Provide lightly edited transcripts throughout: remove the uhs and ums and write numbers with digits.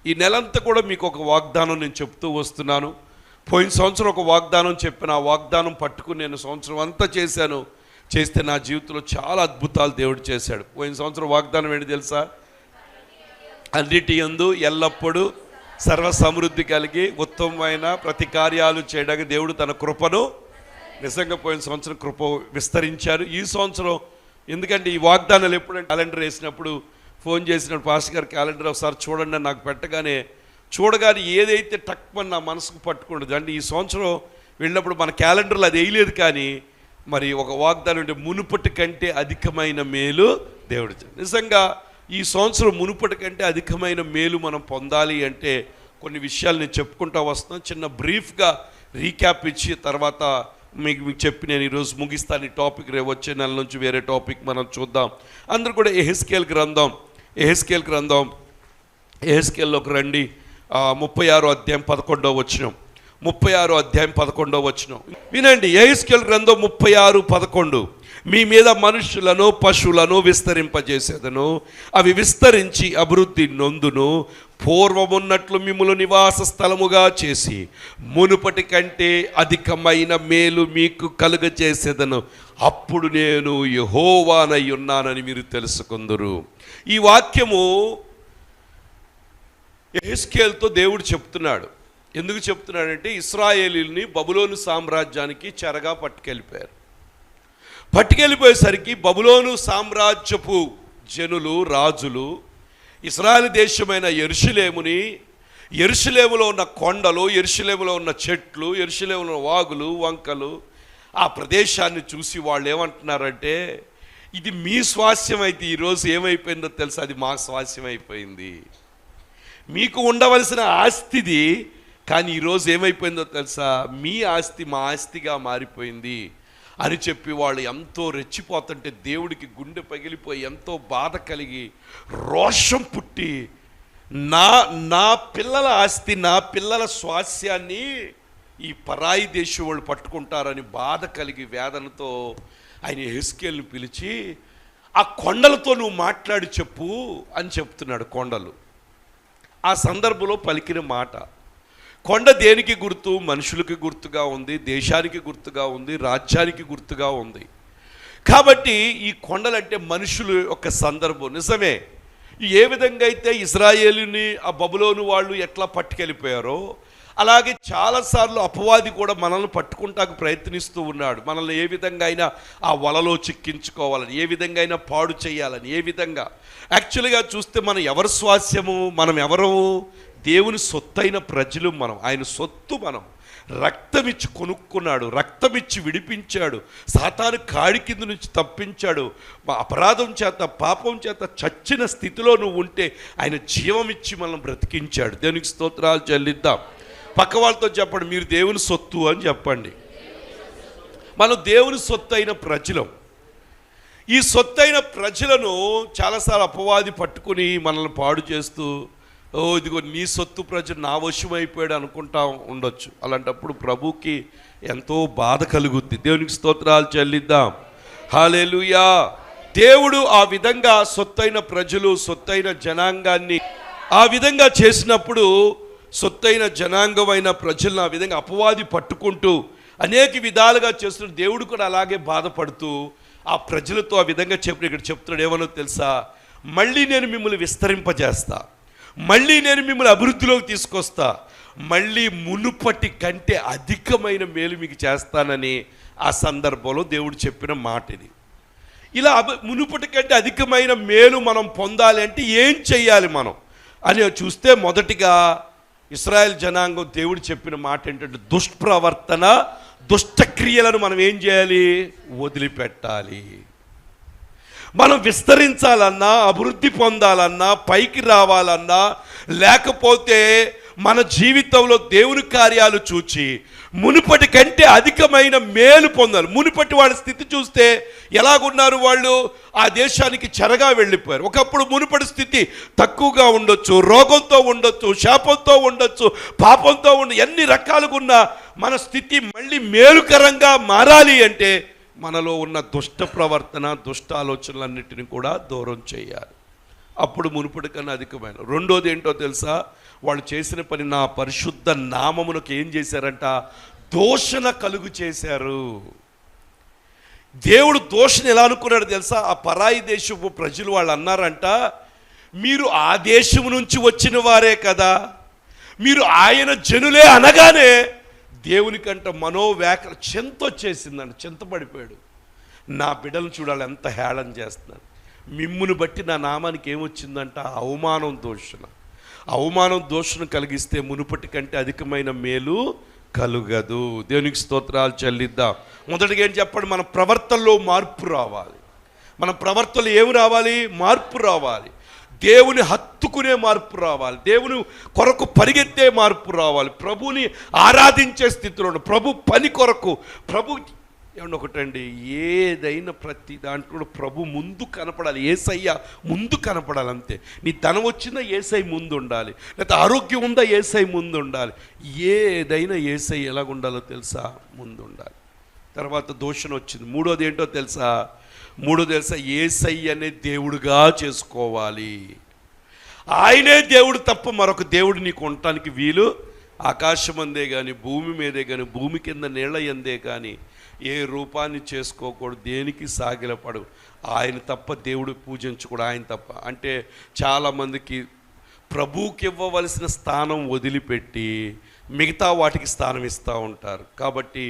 ఈ నెలంతా కూడా మీకు ఒక వాగ్దానం నేను చెప్తూ వస్తున్నాను. పోయిన సంవత్సరం ఒక వాగ్దానం చెప్పిన, ఆ వాగ్దానం పట్టుకుని నేను సంవత్సరం అంతా చేస్తే నా జీవితంలో చాలా అద్భుతాలు దేవుడు చేశాడు. పోయిన సంవత్సరం వాగ్దానం ఏంటి తెలుసా? అన్నిటి యందు ఎల్లప్పుడూ సర్వ సమృద్ధి కలిగి ఉత్తమమైన ప్రతి కార్యాలు చేయడానికి దేవుడు తన కృపను నిజంగా పోయిన సంవత్సరం కృప విస్తరించారు. ఈ సంవత్సరం ఎందుకంటే ఈ వాగ్దానాలు ఎప్పుడంటే క్యాలెండర్ వేసినప్పుడు ఫోన్ చేసినప్పుడు పాస్టర్ గారు క్యాలెండర్ ఒకసారి చూడండి నాకు పెట్టగానే చూడగానే ఏదైతే టక్మని నా మనసుకు పట్టుకుంటుంది అంటే ఈ సంవత్సరం వెళ్ళినప్పుడు మన క్యాలెండర్లో అది వేయలేదు, కానీ మరి ఒక వాగ్దానం అంటే మునుపటి కంటే అధికమైన మేలు దేవుడు. నిజంగా ఈ సంవత్సరం మునుపటి కంటే అధికమైన మేలు మనం పొందాలి అంటే కొన్ని విషయాలు నేను చెప్పుకుంటూ వస్తున్నాను. చిన్న బ్రీఫ్గా రీక్యాప్ ఇచ్చి తర్వాత మీకు చెప్పి నేను ఈరోజు ముగిస్తాను. ఈ టాపిక్ రేపు వచ్చే నెల నుంచి వేరే టాపిక్ మనం చూద్దాం. అందరూ కూడా ఎహెజ్కేలు గ్రంథం ఎహెజ్కేల్లోకి రండి. 36వ అధ్యాయం 11వ వచనం. 36వ అధ్యాయం 11వ వచనం వినండి. ఎహెజ్కేలు గ్రంథం 36:11. మీ మీద మనుషులను పశువులను విస్తరింపజేసేదను, అవి విస్తరించి అభివృద్ధి నొందును. పూర్వమున్నట్లు మిమ్ములు నివాస స్థలముగా చేసి మునుపటి కంటే అధికమైన మేలు మీకు కలుగచేసేదను. అప్పుడు నేను యెహోవానై ఉన్నానని మీరు తెలుసుకుందురు. ఈ వాక్యము ఎహెజ్కేలుతో దేవుడు చెప్తున్నాడు. ఎందుకు చెప్తున్నాడంటే ఇశ్రాయేలీయుల్ని బబులోను సామ్రాజ్యానికి చెరగా పట్టుకెళ్ళిపోయేసరికి బబులోను సామ్రాజ్యపు జనులు రాజులు ఇశ్రాయేలు దేశమైన యెరూషలేములో ఉన్న కొండలు, యెరూషలేములో ఉన్న చెట్లు, యెరూషలేములో ఉన్న వాగులు వంకలు ఆ ప్రదేశాన్ని చూసి వాళ్ళు ఏమంటున్నారంటే ఇది మీ స్వాస్యం అయితే ఈరోజు ఏమైపోయిందో తెలుసా? అది మా స్వాస్యం అయిపోయింది. మీకు ఉండవలసిన ఆస్తిది, కానీ ఈరోజు ఏమైపోయిందో తెలుసా? మీ ఆస్తి మా ఆస్తిగా మారిపోయింది అని చెప్పి వాళ్ళు ఎంతో రెచ్చిపోతుంటే దేవుడికి గుండె పగిలిపోయి ఎంతో బాధ కలిగి రోషం పుట్టి నా పిల్లల ఆస్తి, నా పిల్లల స్వాస్యాన్ని ఈ పరాయి దేశం వాళ్ళు పట్టుకుంటారని బాధ కలిగి వేదనతో ఆయన ఎహెజ్కేలుని పిలిచి ఆ కొండలతో నువ్వు మాట్లాడి చెప్పు అని చెప్తున్నాడు. కొండలు ఆ సందర్భంలో పలికిన మాట. కొండ దేనికి గుర్తు? మనుషులకి గుర్తుగా ఉంది, దేశానికి గుర్తుగా ఉంది, రాజ్యానికి గుర్తుగా ఉంది. కాబట్టి ఈ కొండలంటే మనుషుల యొక్క సందర్భం. నిజమే, ఏ విధంగా అయితే ఇశ్రాయేలుని ఆ బబులోను వాళ్ళు ఎట్లా పట్టుకెళ్ళిపోయారో అలాగే చాలాసార్లు అపవాది కూడా మనల్ని పట్టుకుంటానికి ప్రయత్నిస్తూ ఉన్నాడు. మనల్ని ఏ విధంగా అయినా ఆ వలలో చిక్కించుకోవాలని, ఏ విధంగా అయినా పాడు చేయాలని, ఏ విధంగా. యాక్చువల్గా చూస్తే మనం ఎవరి స్వాస్యము? మనం ఎవరము? దేవుని సొత్తైన ప్రజలు మనం. ఆయన సొత్తు మనం. రక్తమిచ్చి కొనుక్కున్నాడు, రక్తమిచ్చి విడిపించాడు, సాతాను కాడి కింద నుంచి తప్పించాడు. అపరాధం చేత పాపం చేత చచ్చిన స్థితిలో నువ్వు ఉంటే ఆయన జీవమిచ్చి మనం బ్రతికించాడు. దేవునికి స్తోత్రాలు చెల్లిద్దాం. పక్క వాళ్ళతో చెప్పండి, మీరు దేవుని సొత్తు అని చెప్పండి. మనం దేవుని సొత్తు అయిన ప్రజలం. ఈ సొత్తైన ప్రజలను చాలాసార్లు అపవాది పట్టుకుని మనల్ని పాడు చేస్తూ, ఇదిగో నీ సొత్తు ప్రజలు నా వశమైపోయాడు అనుకుంటా ఉండొచ్చు. అలాంటప్పుడు ప్రభుకి ఎంతో బాధ కలుగుద్ది. దేవునికి స్తోత్రాలు చెల్లిద్దాం. హల్లెలూయా. దేవుడు ఆ విధంగా సొత్తైన ప్రజలు, సొత్తైన జనాంగాన్ని ఆ విధంగా చేసినప్పుడు సొత్తైన జనాంగమైన ప్రజలను ఆ విధంగా అపవాది పట్టుకుంటూ అనేక విధాలుగా చేస్తున్న దేవుడు కూడా అలాగే బాధపడుతూ ఆ ప్రజలతో ఆ విధంగా చెప్పిన ఇక్కడ చెప్తున్నాడు. ఏమనో తెలుసా? మళ్ళీ నేను మిమ్మల్ని విస్తరింపజేస్తా, మళ్ళీ నేను మిమ్మల్ని అభివృద్ధిలోకి తీసుకొస్తా, మళ్ళీ మునుపటి కంటే అధికమైన మేలు మీకు చేస్తానని ఆ సందర్భంలో దేవుడు చెప్పిన మాట ఇది. ఇలా మునుపటి కంటే అధికమైన మేలు మనం పొందాలి అంటే ఏం చెయ్యాలి మనం అని చూస్తే మొదటిగా ఇశ్రాయేల్ జనాంగం దేవుడు చెప్పిన మాట ఏంటంటే దుష్ప్రవర్తన, దుష్టక్రియలను మనం ఏం చేయాలి? వదిలిపెట్టాలి. మనం విస్తరించాలన్నా, అభివృద్ధి పొందాలన్నా, పైకి రావాలన్నా, లేకపోతే మన జీవితంలో దేవుని కార్యాలు చూచి మునుపటి కంటే అధికమైన మేలు పొందాలి. మునుపటి వాళ్ళ స్థితి చూస్తే ఎలాగున్నారు? వాళ్ళు ఆ దేశానికి చెరగా వెళ్ళిపోయారు. ఒకప్పుడు మునుపటి స్థితి తక్కువగా ఉండొచ్చు, రోగంతో ఉండొచ్చు, శాపంతో ఉండొచ్చు, పాపంతో ఎన్ని రకాలుగా ఉన్న మన స్థితి మళ్ళీ మేలుకరంగా మారాలి అంటే మనలో ఉన్న దుష్ట ప్రవర్తన, దుష్ట ఆలోచనలన్నిటిని కూడా దూరం చేయాలి. అప్పుడు మునుపటి కన్నా అధికమైన. రెండోది ఏంటో తెలుసా? వాళ్ళు చేసిన పని నా పరిశుద్ధ నామమునకు ఏం చేశారంట? దూషణ కలుగు చేశారు. దేవుడు దూషణ ఎలా అనుకున్నాడు తెలుసా? ఆ పరాయి దేశపు ప్రజలు వాళ్ళు అన్నారంట, మీరు ఆ దేశం నుంచి వచ్చిన వారే కదా, మీరు ఆయన జనులే అనగానే దేవునికంట మనోవ్యాకుల చింత వచ్చేసిందంట. చింతపడిపోయాడు. నా బిడ్డలను చూడాలి ఎంత హేళన చేస్తున్నారు, మిమ్మును బట్టి నా నామానికి ఏమొచ్చిందంట? అవమానం, దూషణ. అవమానం, దూషణ కలిగిస్తే మునుపటి కంటే అధికమైన మేలు కలుగదు. దేవునికి స్తోత్రాలు చెల్లిద్దాం. మొదటిగా ఏం చెప్పండి? మన ప్రవర్తనలో మార్పు రావాలి. మన ప్రవర్తనలో ఏమి రావాలి? మార్పు రావాలి. దేవుని హత్తుకునే మార్పు రావాలి. దేవుని కొరకు పరిగెత్తే మార్పు రావాలి. ప్రభుని ఆరాధించే స్థితిలో, ప్రభు పని కొరకు, ప్రభు ఏమన్నా ఒకటండి, ఏదైనా ప్రతి దాంట్లో ప్రభు ముందు కనపడాలి. యేసయ్య ముందు కనపడాలి అంతే. నీ ధనం వచ్చిందా యేసై ముందు ఉండాలి, లేకపోతే ఆరోగ్యం ఉందా యేసై ముందు ఉండాలి. ఏదైనా యేసై ఎలాగ ఉండాలో తెలుసా? ముందు ఉండాలి. తర్వాత దూషణ వచ్చింది. మూడోది ఏంటో తెలుసా? యేసై అనే దేవుడుగా చేసుకోవాలి. ఆయనే దేవుడు తప్ప మరొక దేవుడు నీకు ఉండటానికి వీలు. ఆకాశం అందే కానీ, భూమి మీదే కానీ, భూమి కింద నీళ్ళ ఎందే కానీ ఏ రూపాన్ని చేసుకోకూడదు, దేనికి సాగిలపడు. ఆయన తప్ప దేవుడు పూజించకూడదు. ఆయన తప్ప అంటే చాలామందికి ప్రభువుకి ఇవ్వవలసిన స్థానం వదిలిపెట్టి మిగతా వాటికి స్థానం ఇస్తూ ఉంటారు. కాబట్టి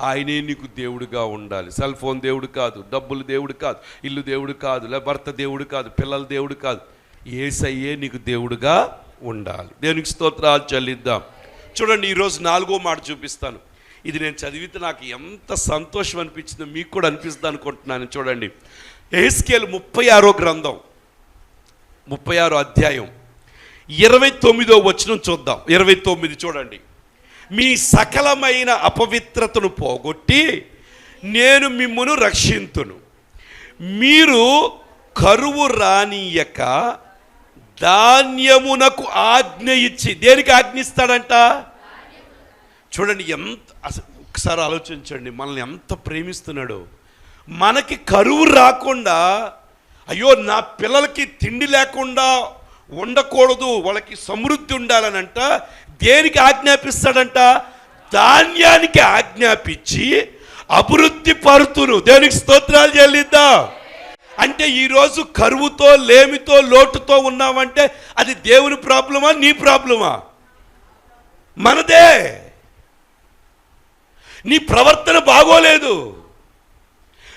ఆయనే నీకు దేవుడుగా ఉండాలి. సెల్ ఫోన్ దేవుడు కాదు, డబ్బులు దేవుడు కాదు, ఇల్లు దేవుడు కాదు, లేదా భర్త దేవుడు కాదు, పిల్లల దేవుడు కాదు. యేసయ్యే నీకు దేవుడుగా ఉండాలి. దేవునికి స్తోత్రాలు చెల్లిద్దాం. చూడండి, ఈరోజు 4వ మాట చూపిస్తాను. ఇది నేను చదివితే నాకు ఎంత సంతోషం అనిపించిందో మీకు కూడా అనిపిస్తుంది అనుకుంటున్నాను. చూడండి, యెహెజ్కేలు 36వ గ్రంథం 36వ అధ్యాయం 29వ వచనం చూద్దాం. 29 చూడండి. మీ సకలమైన అపవిత్రతను పోగొట్టి నేను మిమ్మును రక్షింతును, మీరు కరువు రానియక ధాన్యమునకు ఆజ్ఞ ఇచ్చి. దేనికి ఆజ్ఞ ఇస్తాడంట? చూడండి, ఎంత అసలు ఒకసారి ఆలోచించండి, మనల్ని ఎంత ప్రేమిస్తున్నాడో. మనకి కరువు రాకుండా, అయ్యో నా పిల్లలకి తిండి లేకుండా ఉండకూడదు, వాళ్ళకి సమృద్ధి ఉండాలనంట దేనికి ఆజ్ఞాపిస్తాడంట? ధాన్యానికి ఆజ్ఞాపించి అభివృద్ధి పరుతును. దేవునికి స్తోత్రాలు చెల్లిద్దాం. అంటే ఈరోజు కరువుతో, లేమితో, లోటుతో ఉన్నామంటే అది దేవుని ప్రాబ్లమా, నీ ప్రాబ్లమా? మనదే. నీ ప్రవర్తన బాగోలేదు,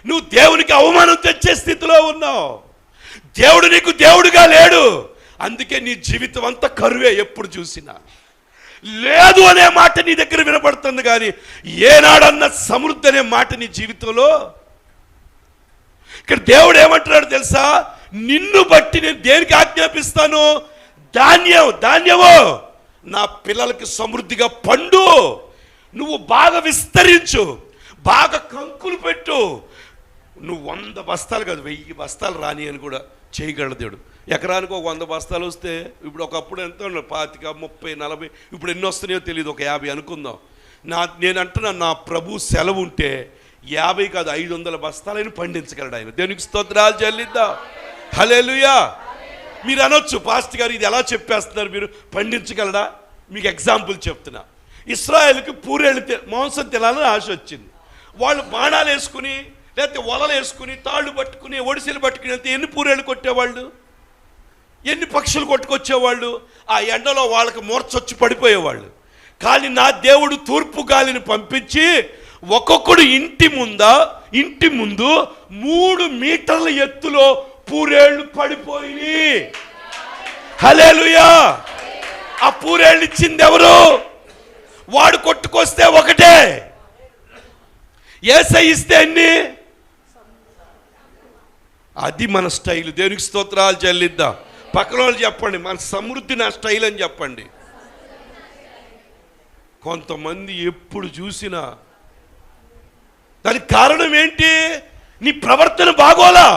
నువ్వు దేవునికి అవమానం తెచ్చే స్థితిలో ఉన్నావు. దేవుడు నీకు దేవుడుగా లేడు. అందుకే నీ జీవితం అంతా కరువే. ఎప్పుడు చూసినా లేదు అనే మాట నీ దగ్గర వినపడుతుంది, కానీ ఏనాడన్న సమృద్ధి అనే మాట నీ జీవితంలో. ఇక్కడ దేవుడు ఏమంటున్నాడు తెలుసా? నిన్ను బట్టి నేను దేనికి ఆజ్ఞాపిస్తాను? ధాన్యము నా పిల్లలకి సమృద్ధిగా పండు, నువ్వు బాగా విస్తరించు, బాగా కంకులు పెట్టు. నువ్వు 100 బస్తాలు కాదు, 1000 బస్తాలు రాని అని కూడా చేయగలడు దేవుడు. ఎకరానికి ఒక 100 బస్తాలు వస్తే, ఇప్పుడు ఒకప్పుడు ఎంత 25, 30, 40, ఇప్పుడు ఎన్ని వస్తున్నాయో తెలియదు, ఒక 50 అనుకుందాం. నేను అంటున్నా, నా ప్రభు సెలవు ఉంటే 50 కాదు 500 బస్తాలను పండించగలడు ఆయన. దేవునికి స్తోత్రాలు చెల్లిద్దాం. హల్లెలూయా. మీరు అనొచ్చు, పాస్టర్ గారు ఇది ఎలా చెప్పేస్తున్నారు, మీరు పండించగలడా? మీకు ఎగ్జాంపుల్ చెప్తున్నా. ఇశ్రాయేలుకి పూరేళ్ళు మాంసం తినాలని ఆశ వచ్చింది. వాళ్ళు బాణాలు వేసుకుని, లేకపోతే వలలు వేసుకుని, తాళ్ళు పట్టుకుని, ఒడిసెలు పట్టుకుని వెళ్తే ఎన్ని పూరేళ్ళు కొట్టేవాళ్ళు, ఎన్ని పక్షులు కొట్టుకొచ్చేవాళ్ళు. ఆ ఎండలో వాళ్ళకి మూర్చొచ్చి పడిపోయేవాళ్ళు. కానీ నా దేవుడు తూర్పు గాలిని పంపించి ఒక్కొక్కడు ఇంటి ముందు 3 మీటర్ల ఎత్తులో పూరేళ్ళు పడిపోయి. హల్లెలూయా. ఆ పూరేళ్ళు ఇచ్చింది ఎవరు? వాడు కొట్టుకొస్తే ఒకటే, యేసయ్య ఇస్తే ఎన్ని? అది మన స్టైల్. దేవునికి స్తోత్రాలు చెల్లిద్దాం. పక్కన వాళ్ళు చెప్పండి, మన సమృద్ధి నా స్టైల్ అని చెప్పండి. కొంతమంది ఎప్పుడు చూసినా దానికి కారణం ఏంటి? నీ ప్రవర్తన బాగోలా,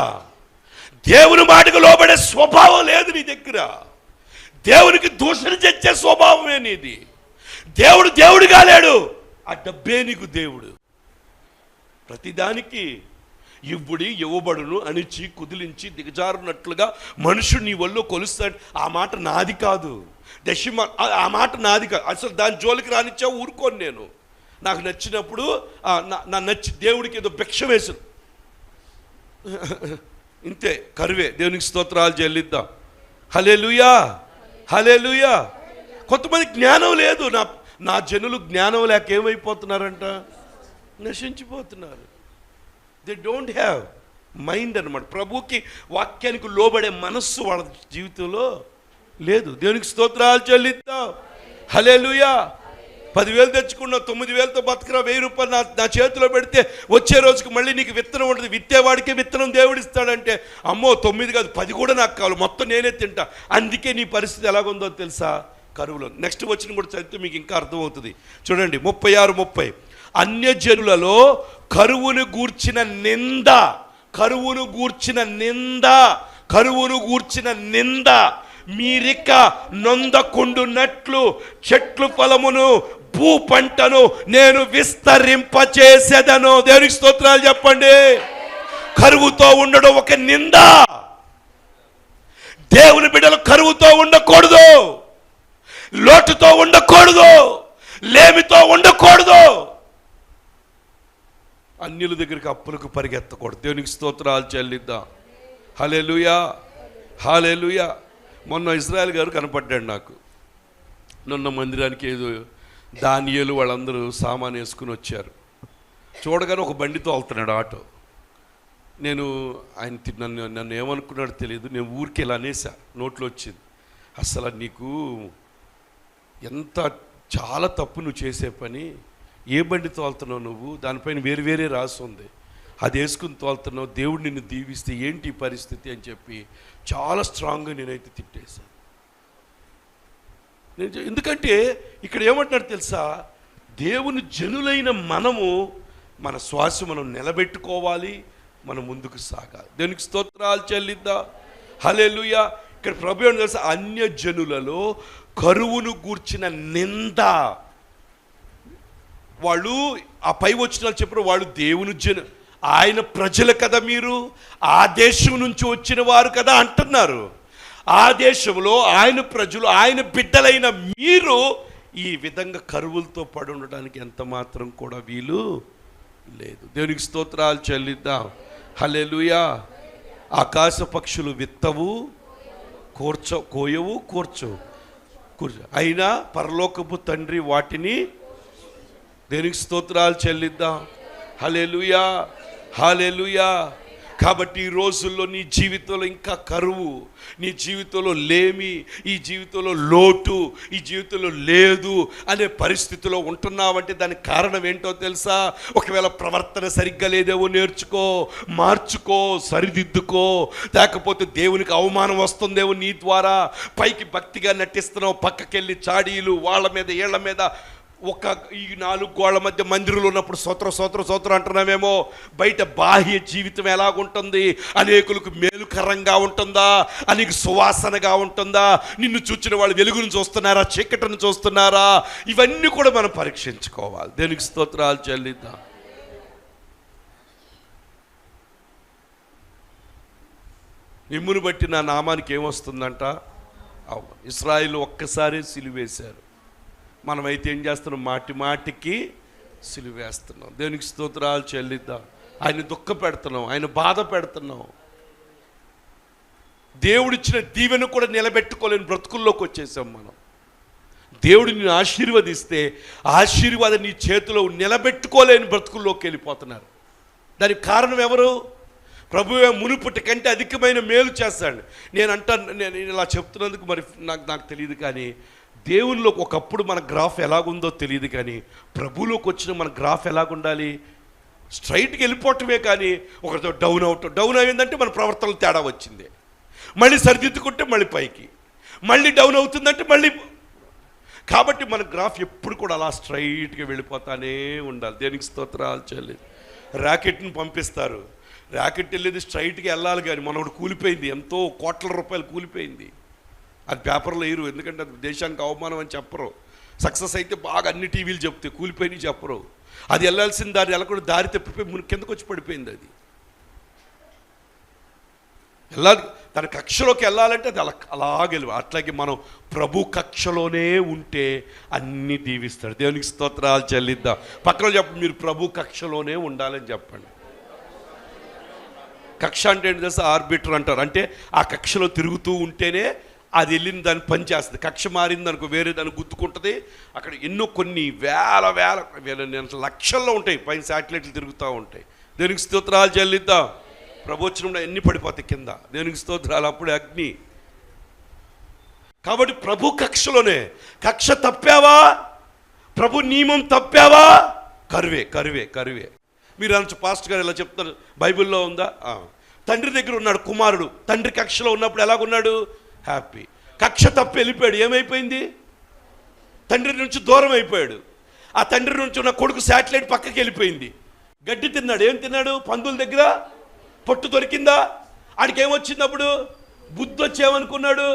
దేవుని మాటకు లోబడే స్వభావం లేదు నీ దగ్గర, దేవునికి దూషణ తెచ్చే స్వభావమే నీది. దేవుడు దేవుడుగా లేడు, ఆ డబ్బే నీకు దేవుడు. ప్రతిదానికి ఇవ్వబడును అణిచి కుదిలించి దిగజారునట్లుగా మనుషుడు నీ వల్ల కొలుస్తాడు. ఆ మాట నాది కాదు, దశమ ఆ మాట నాది కాదు. అసలు దాని జోలికి రానిచ్చావు ఊరుకోను నేను. నాకు నచ్చినప్పుడు నా నచ్చి దేవుడికి ఏదో భిక్ష వేసాను, ఇంతే, కరువే. దేవునికి స్తోత్రాలు చెల్లిద్దాం. హల్లెలూయా, హల్లెలూయా. కొంతమంది జ్ఞానం లేదు. నా జనులు జ్ఞానం లేక ఏమైపోతున్నారంట? నశించిపోతున్నారు. దే డోంట్ హ్యావ్ మైండ్ అనమాట. ప్రభుకి వాక్యానికి లోబడే మనస్సు వాళ్ళ జీవితంలో లేదు. దేవునికి స్తోత్రాలు చెల్లిద్దాం. హల్లెలూయా. 10,000 తెచ్చుకున్నావు, 9,000తో బతకరా, 1,000 రూపాయలు నా చేతిలో పెడితే వచ్చే రోజుకి మళ్ళీ నీకు విత్తనం ఉంటుంది. విత్తేవాడికే విత్తనం దేవుడు ఇస్తాడంటే, అమ్మో 9 కాదు 10 కూడా నాకు కావాలి, మొత్తం నేనే తింటా. అందుకే నీ పరిస్థితి ఎలాగుందో తెలుసా? కరువులో. నెక్స్ట్ వచ్చిన కూడా చదివితే మీకు ఇంకా అర్థమవుతుంది. చూడండి 36:30. అన్యజనులలో కరువును గూర్చిన నింద, కరువును గూర్చిన నింద, కరువును గూర్చిన నింద మీరిక నొందకుండునట్లు చెట్లు ఫలమును భూ పంటను నేను విస్తరింపచేసేదను. దేవునికి స్తోత్రాలు చెప్పండి. కరువుతో ఉండడం ఒక నింద. దేవుని బిడ్డలు కరువుతో ఉండకూడదు, లోటుతో ఉండకూడదు, లేమితో ఉండకూడదు, అన్యుల దగ్గరికి అప్పులకు పరిగెత్తకూడదు. దేవునికి స్తోత్రాలు చెల్లిద్దాం. హల్లెలూయా, హల్లెలూయా. మొన్న ఇజ్రాయెల్ గారు కనపడ్డాడు నాకు. నిన్న మందిరానికి ఏదో దానియేలు వాళ్ళందరూ సామాను వేసుకుని వచ్చారు. చూడగానే ఒక బండితో వెళ్తున్నాడు ఆటో. నేను ఆయన నన్ను ఏమనుకున్నాడో తెలియదు. నేను ఊరికి ఇలా అనేసా, నోట్లో వచ్చింది. అసలు నీకు ఎంత చాలా తప్పు నువ్వు చేసే పని. ఏ బండి తోలుతున్నావు నువ్వు? దానిపైన వేరు వేరే రాసి ఉంది, అది వేసుకుని తోలుతున్నావు. దేవుడు నిన్ను దీవిస్తే ఏంటి పరిస్థితి అని చెప్పి చాలా స్ట్రాంగ్గా నేనైతే తిట్టేశాను. ఎందుకంటే ఇక్కడ ఏమంటున్నాడు తెలుసా? దేవుని జనులైన మనము మన శ్వాస మనం నిలబెట్టుకోవాలి, మనం ముందుకు సాగాలి. దేవునికి స్తోత్రాలు చెల్లిద్దాం. హల్లెలూయా. ఇక్కడ ప్రభు ఏమని తెలుసా? అన్యజనులలో కరువును గూర్చిన నింద. వాళ్ళు ఆ పై వచ్చిన చెప్పారు, వాళ్ళు దేవుని ఆయన ప్రజలు కదా, మీరు ఆ దేశం నుంచి వచ్చిన వారు కదా అంటున్నారు. ఆ దేశంలో ఆయన ప్రజలు, ఆయన బిడ్డలైన మీరు ఈ విధంగా కరువులతో పడి ఉండడానికి ఎంత మాత్రం కూడా వీలు లేదు. దేవునికి స్తోత్రాలు చెల్లిద్దాం. హల్లెలూయా. ఆకాశ పక్షులు విత్తవు, కోయవు, కూర్చో అయినా పరలోకపు తండ్రి వాటిని. దేవునికి స్తోత్రాలు చెల్లిద్దాం. హల్లెలూయా, హల్లెలూయా. కాబట్టి ఈ రోజుల్లో నీ జీవితంలో ఇంకా కరువు, నీ జీవితంలో లేమి, ఈ జీవితంలో లోటు, ఈ జీవితంలో లేదు అనే పరిస్థితిలో ఉంటున్నావంటే దానికి కారణం ఏంటో తెలుసా? ఒకవేళ ప్రవర్తన సరిగ్గా లేదేవో నేర్చుకో, మార్చుకో, సరిదిద్దుకో. లేకపోతే దేవునికి అవమానం వస్తుందేమో నీ ద్వారా. పైకి భక్తిగా నటిస్తున్నావు, పక్కకెళ్ళి చాడీలు వాళ్ళ మీద వీళ్ళ మీద. ఈ 4 గోళ్ల మధ్య మందిరంలో ఉన్నప్పుడు సోత్రం అంటున్నామేమో, బయట బాహ్య జీవితం ఎలాగుంటుంది? అనేకులకు మేలుకరంగా ఉంటుందా? అనేక సువాసనగా ఉంటుందా? నిన్ను చూచిన వాళ్ళు వెలుగును చూస్తున్నారా, చీకటిని చూస్తున్నారా? ఇవన్నీ కూడా మనం పరీక్షించుకోవాలి. దేనికి స్తోత్రాలు చెల్లిద్దాం. నిమ్మును బట్టి నా నామానికి ఏమొస్తుందంట? ఇశ్రాయేలు ఒక్కసారి సిలువేశారు. మనమైతే ఏం చేస్తున్నాం? మాటి మాటికి సిలువేస్తున్నాం. దేవునికి స్తోత్రాలు చెల్లిద్దాం. ఆయన దుఃఖ పెడుతున్నాం, ఆయన బాధ పెడుతున్నాం. దేవుడిచ్చిన దీవెన కూడా నిలబెట్టుకోలేని బ్రతుకుల్లోకి వచ్చేసాం మనం. దేవుడు నిన్ను ఆశీర్వదిస్తే ఆశీర్వాదం నీ చేతిలో నిలబెట్టుకోలేని బ్రతుకుల్లోకి వెళ్ళిపోతున్నారు. దానికి కారణం ఎవరు? ప్రభువే మునుపటి కంటే అధికమైన మేలు చేస్తాడు. నేను ఇలా చెప్తున్నందుకు మరి నాకు తెలియదు, కానీ దేవునిలో ఒకప్పుడు మన గ్రాఫ్ ఎలాగుందో తెలియదు, కానీ ప్రభువులోకి వచ్చిన మన గ్రాఫ్ ఎలాగుండాలి? స్ట్రైట్కి వెళ్ళిపోవటమే, కానీ ఒకరితో డౌన్ అయిందంటే మన ప్రవర్తనలో తేడా వచ్చింది, మళ్ళీ సరిదిద్దుకుంటే మళ్ళీ పైకి, మళ్ళీ డౌన్ అవుతుందంటే మళ్ళీ. కాబట్టి మన గ్రాఫ్ ఎప్పుడు కూడా అలా స్ట్రైట్గా వెళ్ళిపోతానే ఉండాలి. దేనికి స్తోత్రాలు చెల్లి. ర్యాకెట్ని పంపిస్తారు, ర్యాకెట్ వెళ్ళేది స్ట్రైట్గా వెళ్ళాలి, కానీ మనోడు కూలిపోయింది, ఎంతో కోట్ల రూపాయలు కూలిపోయింది. అది పేపర్లో వేయరు, ఎందుకంటే అది దేశానికి అవమానం అని చెప్పరు. సక్సెస్ అయితే బాగా అన్ని టీవీలు చెప్తే కూలిపోయినాయి చెప్పరు. అది వెళ్ళాల్సిన దారి వెళ్ళకుండా దారి తప్పిపోయి కిందకు వచ్చి పడిపోయింది. అది వెళ్ళాలి, తన కక్షలోకి వెళ్ళాలంటే అది అలాగే. అట్లాగే మనం ప్రభు కక్షలోనే ఉంటే అన్నీ దీవిస్తాడు. దేవునికి స్తోత్రాలు చెల్లిద్దాం. పక్కన చెప్పండి, మీరు ప్రభు కక్షలోనే ఉండాలని చెప్పండి. కక్ష అంటే ఏంటి తెలుసా? ఆర్బిటర్ అంటారు. అంటే ఆ కక్షలో తిరుగుతూ ఉంటేనే అది వెళ్ళిన దాన్ని పనిచేస్తుంది. కక్ష మారింది అనుకో, వేరే దాన్ని గుర్తుకుంటుంది. అక్కడ ఎన్నో కొన్ని వేల లక్షల్లో ఉంటాయి, పైన శాటిలైట్లు తిరుగుతూ ఉంటాయి. దేవునికి స్తోత్రాలు చెల్లిద్దాం. ప్రభోచనంలో ఎన్ని పడిపోతాయి కింద. దేవునికి స్తోత్రాలు. అప్పుడే అగ్ని. కాబట్టి ప్రభు కక్షలోనే. కక్ష తప్పావా, ప్రభు నియమం తప్పావా, కరువే కరువే కరువే. మీరు అనొచ్చు, పాస్టర్ గారు ఇలా చెప్తారు, బైబిల్లో ఉందా? తండ్రి దగ్గర ఉన్నాడు కుమారుడు. తండ్రి కక్షలో ఉన్నప్పుడు ఎలాగున్నాడు? హ్యాపీ. కక్ష తప్పి వెళ్ళిపోయాడు, ఏమైపోయింది? తండ్రి నుంచి దూరం అయిపోయాడు. ఆ తండ్రి నుంచి ఉన్న కొడుకు శాటిలైట్ పక్కకి వెళ్ళిపోయింది. గడ్డి తిన్నాడు. ఏం తిన్నాడు? పందుల దగ్గర పొట్టు దొరికిందా? ఆడికి ఏమొచ్చింది? అప్పుడు బుద్ధి వచ్చేమనుకున్నాడు,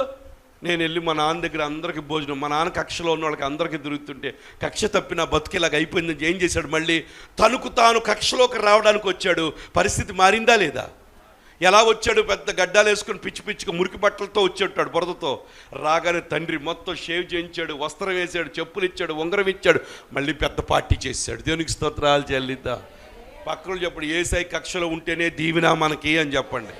నేను వెళ్ళి మా నాన్న దగ్గర అందరికీ భోజనం, మా నాన్న కక్షలో ఉన్న వాళ్ళకి అందరికీ దొరుకుతుంటే కక్ష తప్పిన బతికేలాగా అయిపోయిందని ఏం చేశాడు? మళ్ళీ తనకు తాను కక్షలోకి రావడానికి వచ్చాడు. పరిస్థితి మారిందా లేదా? ఎలా వచ్చాడు? పెద్ద గడ్డాలు వేసుకుని పిచ్చి పిచ్చిగా మురికి బట్టలతో వచ్చేటాడు, బురదతో. రాగానే తండ్రి మొత్తం షేవ్ చేయించాడు, వస్త్రం వేసాడు, చెప్పులు ఇచ్చాడు, ఉంగరం ఇచ్చాడు, మళ్ళీ పెద్ద పార్టీ చేశాడు. దేవునికి స్తోత్రాలు చెల్లిద్దాం. పక్కన చెప్పండి, యేసయ్య కక్షలో ఉంటేనే దీవెన మనకి అని చెప్పండి.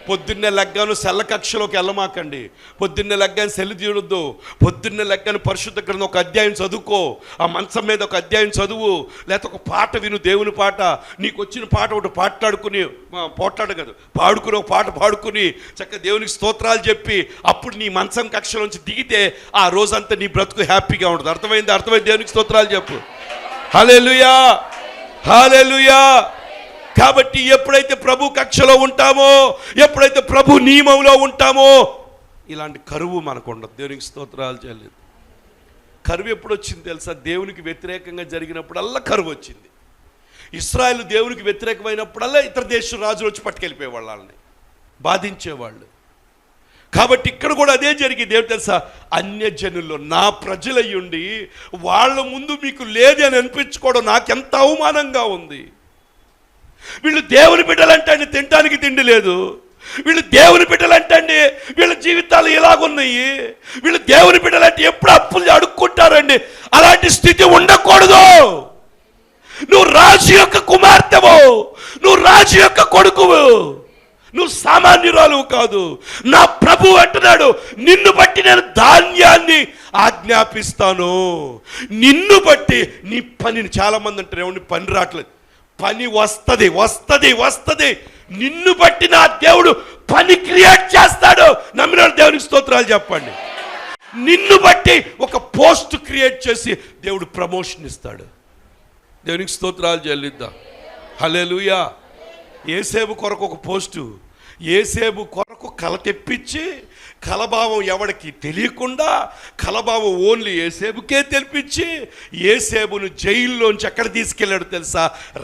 పొద్దున్నే లెగ్గాను సెల్ల కక్షలోకి వెళ్ళమాకండి. పొద్దున్నే లెగ్గాను సెల్లు తీయొద్దు. పొద్దున్నే లెగ్గాను పరిశుద్ధ గ్రంథం ఒక అధ్యాయం చదువుకో. ఆ మంచం మీద ఒక అధ్యాయం చదువు, లేకపోతే ఒక పాట విను, దేవుని పాట. నీకు వచ్చిన పాట ఒకటి పోట్లాడు కదా, పాడుకుని ఒక పాట పాడుకుని చక్కగా దేవునికి స్తోత్రాలు చెప్పి అప్పుడు నీ మంచం కక్షలోంచి దిగితే ఆ రోజంతా నీ బ్రతుకు హ్యాపీగా ఉంటుంది. అర్థమైంది? దేవునికి స్తోత్రాలు చెప్పు. హల్లెలూయా, హల్లెలూయా. కాబట్టి ఎప్పుడైతే ప్రభు కక్షలో ఉంటామో, ఎప్పుడైతే ప్రభు నియమంలో ఉంటామో, ఇలాంటి కరువు మనకు ఉండదు. దేవునికి స్తోత్రాలు చేయలేదు. కరువు ఎప్పుడు వచ్చింది తెలుసా? దేవునికి వ్యతిరేకంగా జరిగినప్పుడల్లా కరువు వచ్చింది. ఇశ్రాయేలు దేవునికి వ్యతిరేకమైనప్పుడల్లా ఇతర దేశ రాజులు వచ్చి పట్టుకెళ్ళిపోయేవాళ్ళు, వాళ్ళని బాధించేవాళ్ళు. కాబట్టి ఇక్కడ కూడా అదే జరిగింది. ఏమిటి తెలుసా? అన్యజనుల్లో నా ప్రజలయ్యుండి వాళ్ళ ముందు మీకు లేది అని అనిపించుకోవడం నాకెంత అవమానంగా ఉంది. వీళ్ళు దేవుని బిడ్డలంటే అండి తినడానికి తిండి లేదు. వీళ్ళు దేవుని బిడ్డలంటే అండి వీళ్ళ జీవితాలు ఇలాగున్నాయి. వీళ్ళు దేవుని బిడ్డలంటే ఎప్పుడు అప్పులు అడుక్కుంటారండి. అలాంటి స్థితి ఉండకూడదు. నువ్వు రాజు యొక్క కుమార్తెవు, నువ్వు రాజు యొక్క కొడుకువు, నువ్వు సామాన్యురాలు కాదు. నా ప్రభు అంటున్నాడు, నిన్ను బట్టి నేను ధాన్యాన్ని ఆజ్ఞాపిస్తాను. నిన్ను బట్టి నీ పనిని. చాలా మంది అంటారు, ఏమండి పని రావట్లేదు. పని వస్తుంది వస్తుంది వస్తుంది. నిన్ను బట్టి నా దేవుడు పని క్రియేట్ చేస్తాడు. నమ్మిన దేవునికి స్తోత్రాలు చెప్పండి. నిన్ను బట్టి ఒక పోస్ట్ క్రియేట్ చేసి దేవుడు ప్రమోషన్ ఇస్తాడు. దేవునికి స్తోత్రాలు చెల్లిద్దాం. హల్లెలూయా. యేసేపు కొరకు ఒక పోస్టు, యేసేపు కొరకు కల తెప్పించి, కలభావం ఎవడికి తెలియకుండా కలభావం ఓన్లీ యేసేపుకే తెలిపించి యేసేపును జైల్లోంచి ఎక్కడ తీసుకెళ్ళాడు తెలుసా?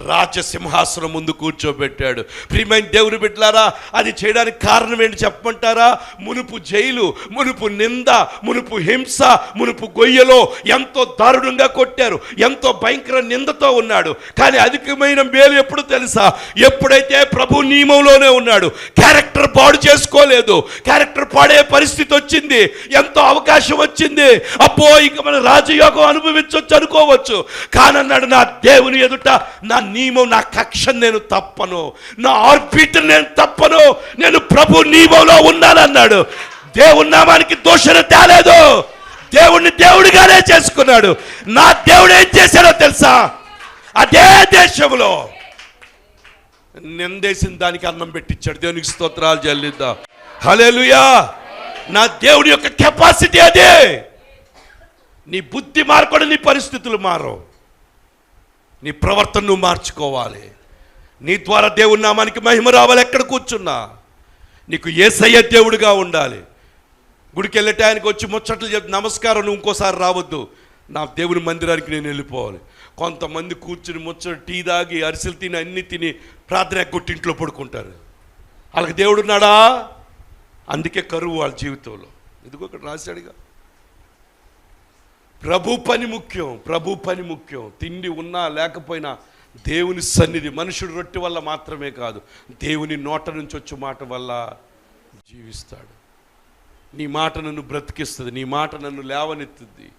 రాజసింహాసనం ముందు కూర్చోబెట్టాడు. ప్రియమైన దేవుని బిడ్డలారా, అది చేయడానికి కారణం ఏంటి చెప్పమంటారా? మునుపు జైలు, మునుపు నింద, మునుపు హింస, మునుపు గొయ్యలో ఎంతో దారుణంగా కొట్టారు, ఎంతో భయంకర నిందతో ఉన్నాడు. కానీ అధికమైన మేలు ఎప్పుడు తెలుసా? ఎప్పుడైతే ప్రభు నియమంలోనే ఉన్నాడు. క్యారెక్టర్ పాడు చేసుకోలేదు. క్యారెక్టర్ పాడే పరిస్థితి వచ్చింది, ఎంతో అవకాశం వచ్చింది. అబ్బో ఇక మన రాజయోగం అనుభవించవచ్చు అనుకోవచ్చు. కానన్నాడు, నా దేవుని ఎదుట నా నియమం, నా కక్ష నేను తప్పను, నా ఆర్బిట్ నేను తప్పను, నేను ప్రభు నియమంలో ఉన్నానన్నాడు. దేవుని నామానికి దోషణ తేలేదు. దేవుణ్ణి దేవుడిగానే చేసుకున్నాడు. నా దేవుడు ఏం చేశాడో తెలుసా? అదే దేశంలో నిందేసిన దానికి అన్నం పెట్టించాడు. దేవునికి స్తోత్రాలు చెల్లిద్దాం. హల్లెలూయా. నా దేవుడి యొక్క కెపాసిటీ అదే. నీ బుద్ధి మార్చుకోవడం, నీ పరిస్థితులు మారవు, నీ ప్రవర్తన నువ్వు మార్చుకోవాలి. నీ ద్వారా దేవుని నామానికి మహిమ రావాలి. ఎక్కడ కూర్చున్నా నీకు యేసయ్య దేవుడిగా ఉండాలి. గుడికి వెళ్ళటానికి వచ్చి ముచ్చట్లు చెప్పి నమస్కారం, నువ్వు ఇంకోసారి రావద్దు, నా దేవుని మందిరానికి నేను వెళ్ళిపోవాలి. కొంతమంది కూర్చుని ముచ్చట టీ తాగి అరిసెలు తిని అన్ని తిని ప్రార్థన కొట్టి ఇంట్లో పడుకుంటారు. వాళ్ళకి దేవుడు ఉన్నాడా? అందుకే కరువు వాళ్ళ జీవితంలో. ఇదిగో ఇక్కడ రాశాడుగా, ప్రభు పని ముఖ్యం, ప్రభు పని ముఖ్యం. తిండి ఉన్నా లేకపోయినా దేవుని సన్నిధి మనుషుడు రొట్టె వల్ల మాత్రమే కాదు, దేవుని నోట నుంచి వచ్చే మాట వల్ల జీవిస్తాడు. నీ మాట నన్ను బ్రతికిస్తుంది, నీ మాట నన్ను లేవనెత్తుద్ది,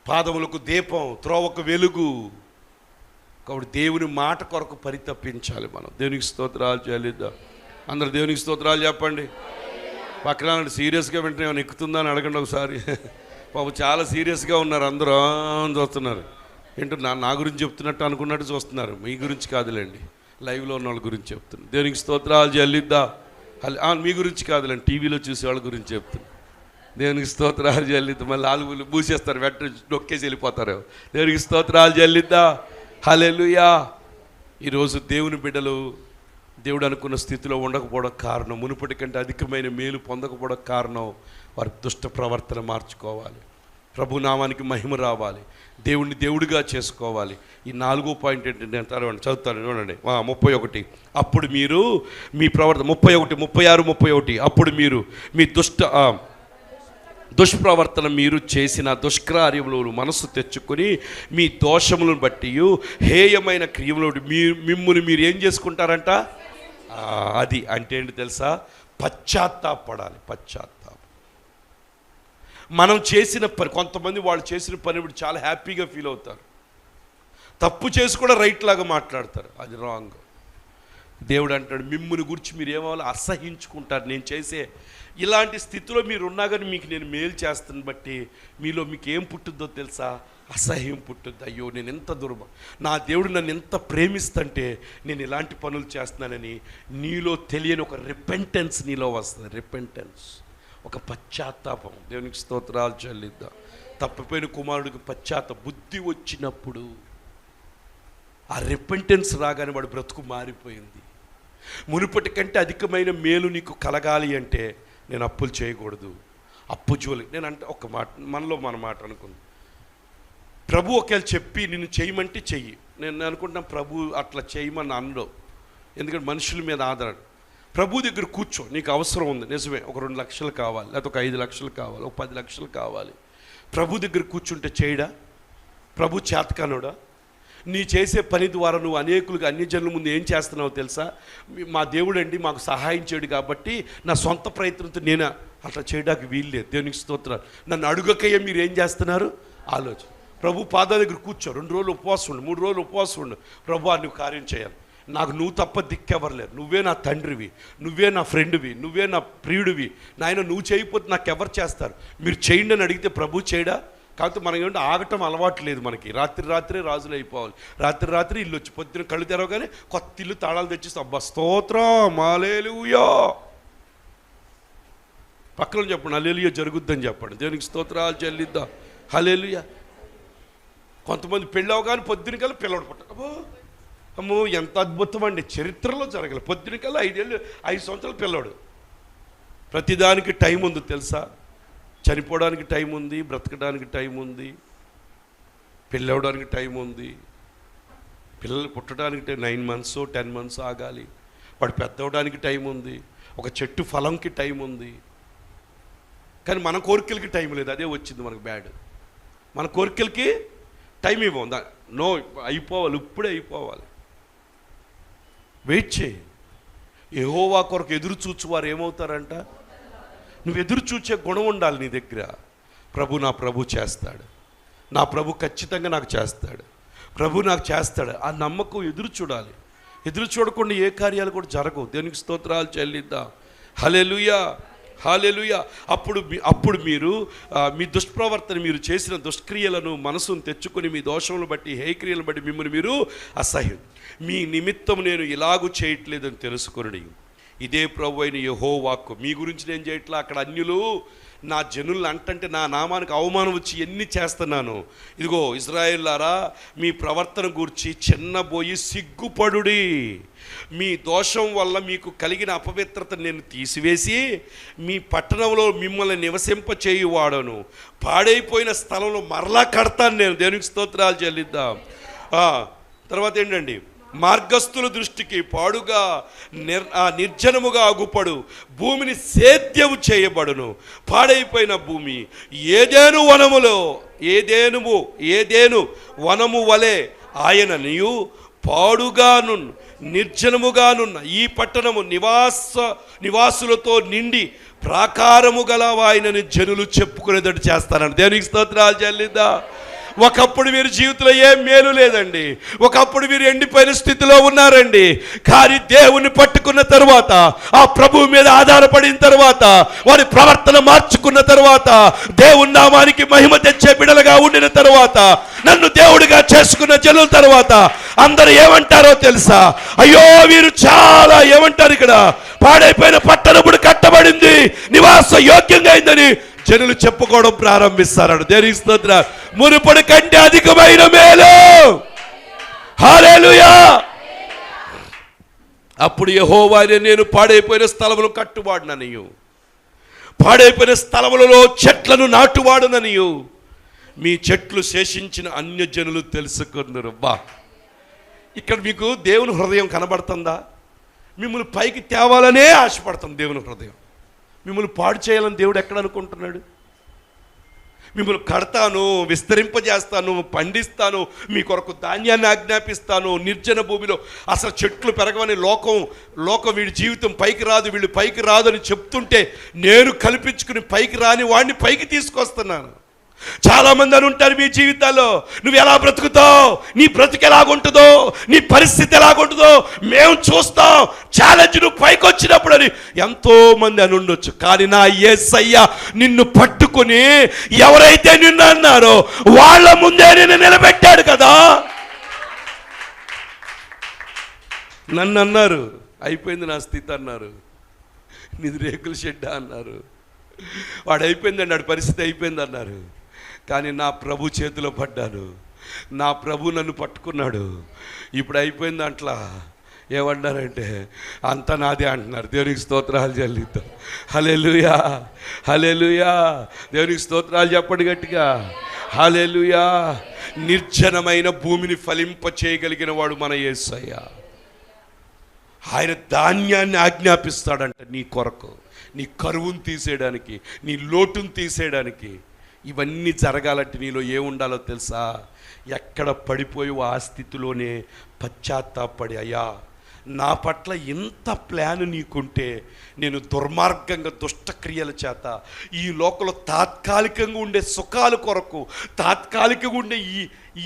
పాదములకు దీపం, త్రోవకు వెలుగు. కాబట్టి దేవుని మాట కొరకు పరితపించాలి మనం. దేవునికి స్తోత్రాలు చేయాలిద్దాం. అందరు దేవునికి స్తోత్రాలు చెప్పండి. పక్కన సీరియస్గా వెంటనే ఏమైనా ఎక్కుతుందా అని అడగండి ఒకసారి. పాప చాలా సీరియస్గా ఉన్నారు, అందరూ చూస్తున్నారు. ఏంటో నా గురించి చెప్తున్నట్టు అనుకున్నట్టు చూస్తున్నారు. మీ గురించి కాదులేండి, లైవ్లో ఉన్న వాళ్ళ గురించి చెప్తున్నాను. దేవునికి స్తోత్రాలు చెల్లిద్దా. మీ గురించి కాదులేండి, టీవీలో చూసే వాళ్ళ గురించి చెప్తున్నాను. దేవునికి స్తోత్రాలు చెల్లిద్దా. మళ్ళీ ఆలుగులు మూసేస్తారు, వెంటనే నొక్కేసి వెళ్ళిపోతారు. దేవునికి స్తోత్రాలు చెల్లిద్దా. హల్లెలూయా. ఈరోజు దేవుని బిడ్డలు దేవుడు అనుకున్న స్థితిలో ఉండకపోవడం కారణం, మునుపటి కంటే అధికమైన మేలు పొందకపోవడం కారణం వారి దుష్ట ప్రవర్తన మార్చుకోవాలి. ప్రభు నామానికి మహిమ రావాలి, దేవుణ్ణి దేవుడిగా చేసుకోవాలి. ఈ 4వ పాయింట్ ఏంటంటే అంటారు, చదువుతాను చూడండి. 31. అప్పుడు మీరు మీ ప్రవర్తన 31, 36, 31. అప్పుడు మీరు మీ దుష్ప్రవర్తన మీరు చేసిన దుష్కార్యములు మనసు తెచ్చుకొని మీ దోషములను బట్టి హేయమైన క్రియములు మిమ్ముని మీరు ఏం చేసుకుంటారంట. అది అంటే ఏంటి తెలుసా? పశ్చాత్తాపడాలి. పశ్చాత్తాపం. మనం చేసిన పని, కొంతమంది వాళ్ళు చేసిన పని ఇప్పుడు చాలా హ్యాపీగా ఫీల్ అవుతారు, తప్పు చేసి కూడా రైట్ లాగా మాట్లాడతారు. అది రాంగ్. దేవుడు అంటాడు, మిమ్ముని గురించి మీరు ఏమవ్వాలి, అసహించుకుంటారు. నేను చేసే ఇలాంటి స్థితిలో మీరు ఉన్నా కానీ మీకు నేను మేలు చేస్తాను బట్టి మీలో మీకు ఏం పుట్టుద్దో తెలుసా? అసహ్యం పుట్టుద్ది. అయ్యో నేను ఎంత నా దేవుడు నన్ను ఎంత ప్రేమిస్తుంటే నేను ఇలాంటి పనులు చేస్తున్నానని నీలో తెలియని ఒక రిపెంటెన్స్ నీలో వస్తుంది. రిపెంటెన్స్, ఒక పశ్చాత్తాపం. దేవునికి స్తోత్రాలు చెల్లిద్దాం. తప్పిపోయిన కుమారుడికి బుద్ధి వచ్చినప్పుడు ఆ రిపెంటెన్స్ రాగానే వాడు బ్రతుకు మారిపోయింది. మునుపటి కంటే అధికమైన మేలు నీకు కలగాలి అంటే నేను అప్పులు చేయకూడదు, అప్పు జోలి. నేను అంటే ఒక మాట, మనలో మన మాట అనుకుంది. ప్రభు ఒకవేళ చెప్పి నిన్ను చేయమంటే చెయ్యి. నేను అనుకుంటున్నాను ప్రభు అట్లా చేయమని అనడం, ఎందుకంటే మనుషుల మీద ఆధారం. ప్రభు దగ్గర కూర్చో, నీకు అవసరం ఉంది నిజమే, ఒక 2 లక్షలు కావాలి, లేకపోతే ఒక 5 లక్షలు కావాలి, ఒక 10 లక్షలు కావాలి. ప్రభు దగ్గర కూర్చుంటే చేయడా? ప్రభు చేతకానుడా? నీ చేసే పని ద్వారా నువ్వు అనేకులకు, అన్ని జనుల ముందు ఏం చేస్తున్నావో తెలుసా? మా దేవుడు అండి మాకు సహాయం చేయడు కాబట్టి నా సొంత ప్రయత్నంతో నేను అట్లా చేయడానికి వీల్లేదు. దేవునికి స్తోత్రాలు. నన్ను అడుగకయ్యే మీరు ఏం చేస్తున్నారు? ఆలోచన. ప్రభు పాదాల దగ్గర కూర్చో, 2 రోజులు ఉపవాసం ఉండు, 3 రోజులు ఉపవాసం ఉండు. ప్రభు నువ్వు కార్యం చేయాలి, నాకు నువ్వు తప్ప దిక్కెవరు లేరు, నువ్వే నా తండ్రివి, నువ్వే నా ఫ్రెండ్వి, నువ్వే నా ప్రియుడివి. నాయన నువ్వు చేయకపోతే నాకు ఎవరు చేస్తారు? మీరు చేయండి అని అడిగితే ప్రభు చేయడా? కాకపోతే మనకి ఏంటంటే ఆగటం అలవాటు లేదు మనకి. రాత్రే రాజులు అయిపోవాలి. రాత్రి ఇల్లు వచ్చి పొద్దున కళ్ళు తెరవగానే కొత్త ఇల్లు తాళాలు తెచ్చిస్తాం. అబ్బా స్తోత్రం, హల్లెలూయా. పక్కన చెప్పండి, హల్లెలూయా జరుగుద్దని చెప్పండి. దేవునికి స్తోత్రాలు చెల్లిద్దాం. హల్లెలూయా. కొంతమంది పెళ్ళి అవగానే పొద్దున కల్లా పిల్లడు పుట్ట. అమ్మో ఎంత అద్భుతం అండి, చరిత్రలో జరగలేదు. పొద్దున కల్లా 5 సంవత్సరాల పిల్లడు. ప్రతిదానికి టైం ఉంది తెలుసా? చనిపోవడానికి టైం ఉంది, బ్రతకడానికి టైం ఉంది, పెళ్ళి అవ్వడానికి టైం ఉంది, పిల్లలు పుట్టడానికి 9 months 10 months ఆగాలి, వాడు పెద్ద అవడానికి టైం ఉంది, ఒక చెట్టు ఫలంకి టైం ఉంది. కానీ మన కోరికలకి టైం లేదు. అదే వచ్చింది మనకు బ్యాడ్. మన కోరికలకి టైం ఇవ్వం. నో, అయిపోవాలి, ఇప్పుడే అయిపోవాలి. వెయిట్ చేయి. యెహోవా కొరకు ఎదురు చూచువారు ఏమవుతారంట? నువ్వు ఎదురు చూచే గుణం ఉండాలి నీ దగ్గర. నా ప్రభు చేస్తాడు, నా ప్రభు ఖచ్చితంగా నాకు చేస్తాడు, ప్రభు నాకు చేస్తాడు. ఆ నమ్మకం ఎదురు చూడాలి. ఎదురు చూడకుండా ఏ కార్యాలు కూడా జరగవు. దేవునికి స్తోత్రాలు చెల్లిద్దాం. హల్లెలూయా, హల్లెలూయా. అప్పుడు మీరు మీ దుష్ప్రవర్తన, మీరు చేసిన దుష్క్రియలను మనసును తెచ్చుకొని మీ దోషములను బట్టి, హేయక్రియలను బట్టి మిమ్మల్ని మీరు అసహ్యం. మీ నిమిత్తం నేను ఇలాగూ చేయట్లేదని తెలుసుకొనుడి. ఇదే ప్రభు అయిన యెహోవాకు. మీ గురించి నేను చేయట్లా. అక్కడ అన్యులు నా జనులు అంటే నా నామానికి అవమానం వచ్చి ఎన్ని చేస్తున్నాను. ఇదిగో ఇశ్రాయేలులారా, మీ ప్రవర్తన గూర్చి చిన్నబోయి సిగ్గుపడుడి. మీ దోషం వల్ల మీకు కలిగిన అపవిత్రత నేను తీసివేసి మీ పట్టణంలో మిమ్మల్ని నివసింపచేయువాడను. పాడైపోయిన స్థలంలో మరలా కడతాను నేను. దేవునికి స్తోత్రాలు చెల్లిద్దాం. తర్వాత ఏంటండి? మార్గస్థుల దృష్టికి పాడుగా నిర్జనముగా అగుపడు భూమిని సేద్యము చేయబడును. పాడైపోయిన భూమి ఏదేను వనము వలె ఆయననియు పాడుగాను నిర్జనముగానున్న ఈ పట్టణము నివాసులతో నిండి ప్రాకారము గల ఆయనని జనులు చెప్పుకునేటట్టు చేస్తానండి. దేవునికి స్తోత్రాలు చెల్లిద్దాం. ఒకప్పుడు వీరి జీవితంలో ఏం మేలు లేదండి. ఒకప్పుడు వీరు ఎండిపోయిన స్థితిలో ఉన్నారండి. కానీ దేవుని పట్టుకున్న తర్వాత, ఆ ప్రభువు మీద ఆధారపడిన తర్వాత, వారి ప్రవర్తన మార్చుకున్న తర్వాత, దేవుని నామానికి మహిమ తెచ్చే బిడలుగా ఉండిన తర్వాత, నన్ను దేవుడిగా చేసుకున్న జనుల తర్వాత అందరూ ఏమంటారో తెలుసా? అయ్యో వీరు చాలా ఏమంటారు, ఇక్కడ పాడైపోయిన పట్టణముడు కట్టబడింది, నివాస యోగ్యంగా అయిందని జనులు చెప్పుకోవడం ప్రారంభిస్తారని. దేవునికి స్తోత్రం. మునుపటి కంటే అధికమైన మేలు. హల్లెలూయా. అప్పుడు యెహోవానే నేను పాడైపోయిన స్థలములు కట్టువాడుననియు, పాడైపోయిన స్థలములలో చెట్లను నాటువాడుననియు మీ చెట్లు శేషించిన అన్యజనులు తెలుసుకున్నారు. బా, ఇక్కడ మీకు దేవుని హృదయం కనబడుతుందా? మిమ్మల్ని పైకి తేవాలనే ఆశపడుతుంది దేవుని హృదయం. మిమ్మల్ని పాడు చేయాలని దేవుడు ఎక్కడ అనుకుంటున్నాడు? మిమ్మల్ని కడతాను, విస్తరింపజేస్తాను, పండిస్తాను, మీ కొరకు ధాన్యాన్ని ఆజ్ఞాపిస్తాను, నిర్జన భూమిలో అసలు చెట్లు పెరగవని లోకం వీడి జీవితం పైకి రాదు, వీళ్ళు పైకి రాదు అని చెప్తుంటే నేను కల్పించుకుని పైకి రాని వాడిని పైకి తీసుకొస్తున్నాను. చాలామంది అని ఉంటారు మీ జీవితాల్లో, నువ్వు ఎలా బ్రతుకుతావు, నీ బ్రతుకు ఎలాగుంటుందో, నీ పరిస్థితి ఎలాగుంటుందో మేము చూస్తాం, ఛాలెంజ్ నువ్వు పైకి వచ్చినప్పుడు అని ఎంతో మంది అని ఉండొచ్చు. కానీ నా యేసయ్య నిన్ను పట్టుకుని ఎవరైతే నిన్ను అన్నారో వాళ్ళ ముందే నిన్ను నిలబెట్టాడు కదా. నన్ను అన్నారు, అయిపోయింది నా స్థితి అన్నారు, నీది రేకుల షెడ్ అన్నారు, వాడు అయిపోయిందండి, వాడి పరిస్థితి అయిపోయింది అన్నారు. కానీ నా ప్రభు చేతిలో పడ్డాను, నా ప్రభు నన్ను పట్టుకున్నాడు, ఇప్పుడు అయిపోయింది అంట్లా. ఏమన్నారంటే అంత నాదే అంటున్నారు. దేవునికి స్తోత్రాలు చెల్లిద్దాం. హల్లెలూయా, హల్లెలూయా. దేవునికి స్తోత్రాలు చెప్పండి గట్టిగా. హల్లెలూయా. నిర్జనమైన భూమిని ఫలింప చేయగలిగిన వాడు మన యేసయ్య. ఆయన ధాన్యాన్ని ఆజ్ఞాపిస్తాడంట నీ కొరకు, నీ కరువును తీసేయడానికి, నీ లోటును తీసేయడానికి. ఇవన్నీ జరగాలంటే నీలో ఏముండాలో తెలుసా? ఎక్కడ పడిపోయి ఆ స్థితిలోనే పశ్చాత్తాపడి, అయ్యా నా పట్ల ఇంత ప్లాన్ నీకుంటే నేను దుర్మార్గంగా దుష్టక్రియల చేత ఈ లోకంలో తాత్కాలికంగా ఉండే సుఖాల కొరకు, తాత్కాలికంగా ఉండే ఈ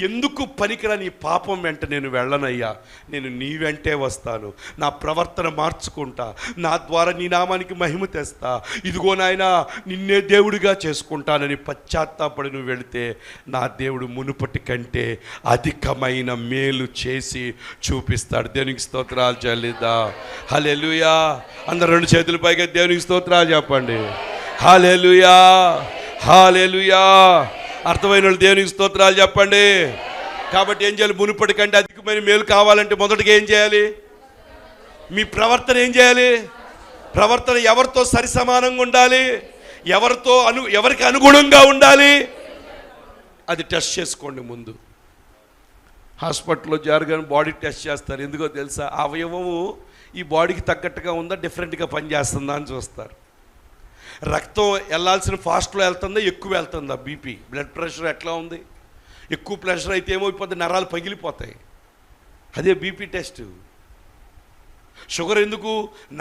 ఎందుకు పనికిరాని పాపం వెంట నేను వెళ్ళనయ్యా, నేను నీ వెంటే వస్తాను, నా ప్రవర్తన మార్చుకుంటా, నా ద్వారా నీ నామానికి మహిమ తెస్తా, ఇదిగో నాయనా నిన్నే దేవుడిగా చేసుకుంటానని పశ్చాత్తాపడి నువ్వు వెళితే నా దేవుడు మునుపటి కంటే అధికమైన మేలు చేసి చూపిస్తాడు. దేవునికి స్తోత్రాలు చెల్లిద్దాం. హల్లెలూయా. అందరు రెండు చేతుల పైగా దేవునికి స్తోత్రాలు చెప్పండి. హల్లెలూయా, హల్లెలూయా. అర్థమైన వాళ్ళు దేవునికి స్తోత్రాలు చెప్పండి. కాబట్టి ఏం చేయాలి? మునుపటి కంటే అధికమైన మేలు కావాలంటే మొదటిగా ఏం చేయాలి? మీ ప్రవర్తన ఏం చేయాలి? ప్రవర్తన ఎవరితో సరి సమానంగా ఉండాలి, ఎవరికి అనుగుణంగా ఉండాలి, అది టెస్ట్ చేసుకోండి. ముందు హాస్పిటల్లో జరగానే బాడీ టెస్ట్ చేస్తారు. ఎందుకో తెలుసా? అవయవము ఈ బాడీకి తగ్గట్టుగా ఉందా, డిఫరెంట్గా పనిచేస్తుందా అని చూస్తారు. రక్తం వెళ్ళాల్సిన ఫాస్ట్లో వెళ్తుందా, ఎక్కువ వెళ్తుందా, బీపీ బ్లడ్ ప్రెషర్ ఎట్లా ఉంది? ఎక్కువ ప్రెషర్ అయితే ఏమైపోతుంది, నరాలు పగిలిపోతాయి. అదే బీపీ టెస్ట్. షుగర్ ఎందుకు?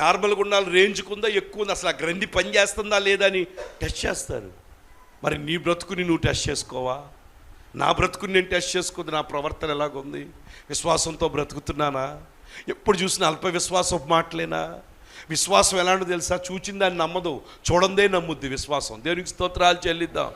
నార్మల్గా ఉండాలి, రేంజ్కుందా, ఎక్కువ ఉంది, అసలు ఆ గ్రంథి పనిచేస్తుందా లేదా అని టెస్ట్ చేస్తారు. మరి నీ బ్రతుకుని నువ్వు టెస్ట్ చేసుకోవా? నా బ్రతుకుని నేను టెస్ట్ చేసుకుంది, నా ప్రవర్తన ఎలాగుంది, విశ్వాసంతో బ్రతుకుతున్నానా? ఎప్పుడు చూసినా అల్ప విశ్వాసం మాటలేనా? విశ్వాసం ఎలాంటిదో తెలుసా? చూచిందాన్ని నమ్మదు, చూడందే నమ్ముద్ది విశ్వాసం. దేవునికి స్తోత్రాలు చెల్లిద్దాం.